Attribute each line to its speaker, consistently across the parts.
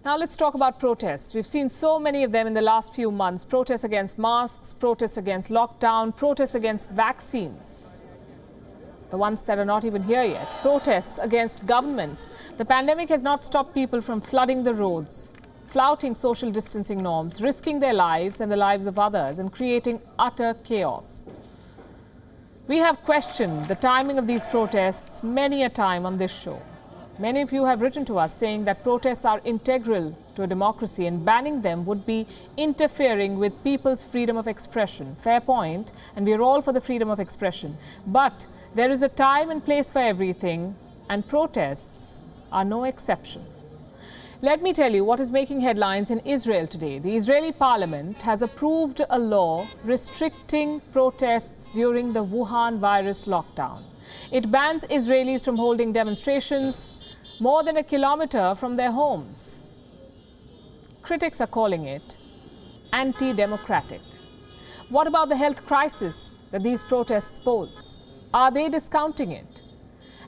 Speaker 1: Now let's talk about protests. We've seen so many of them in the last few months. Protests against masks, protests against lockdown, protests against vaccines. The ones that are not even here yet. Protests against governments. The pandemic has not stopped people from flooding the roads, flouting social distancing norms, risking their lives and the lives of others, and creating utter chaos. We have questioned the timing of these protests many a time on this show. Many of you have written to us saying that protests are integral to a democracy and banning them would be interfering with people's freedom of expression. Fair point, and we are all for the freedom of expression. But there is a time and place for everything, and protests are no exception. Let me tell you what is making headlines in Israel today. The Israeli parliament has approved a law restricting protests during the Wuhan virus lockdown. It bans Israelis from holding demonstrations more than a kilometer from their homes. Critics are calling it anti-democratic. What about the health crisis that these protests pose? Are they discounting it?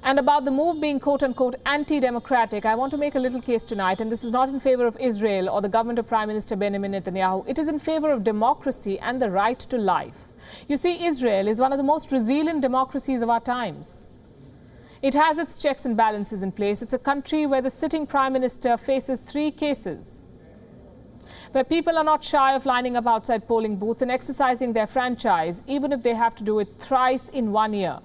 Speaker 1: And about the move being quote-unquote anti-democratic, I want to make a little case tonight, and this is not in favor of Israel or the government of Prime Minister Benjamin Netanyahu. It is in favor of democracy and the right to life. You see, Israel is one of the most resilient democracies of our times. It has its checks and balances in place. It's a country where the sitting Prime Minister faces 3 cases, where people are not shy of lining up outside polling booths and exercising their franchise, even if they have to do it thrice in 1 year.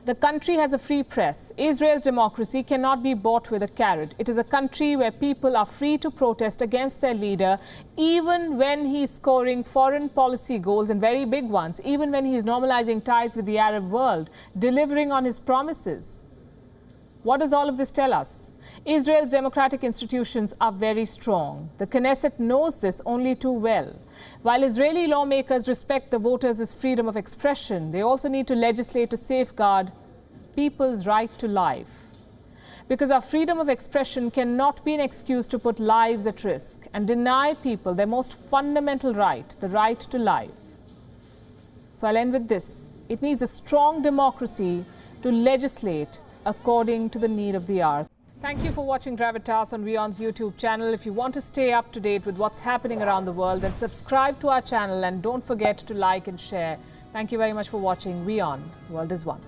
Speaker 1: The country has a free press. Israel's democracy cannot be bought with a carrot. It is a country where people are free to protest against their leader, even when he's scoring foreign policy goals and very big ones, even when he's normalizing ties with the Arab world, delivering on his promises. What does all of this tell us? Israel's democratic institutions are very strong. The Knesset knows this only too well. While Israeli lawmakers respect the voters' freedom of expression, they also need to legislate to safeguard people's right to life. Because our freedom of expression cannot be an excuse to put lives at risk and deny people their most fundamental right, the right to life. So I'll end with this. It needs a strong democracy to legislate according to the need of the hour. Thank you for watching Gravitas on WION's YouTube channel. If you want to stay up to date with what's happening around the world, then subscribe to our channel and don't forget to like and share. Thank you very much for watching. WION, the world is one.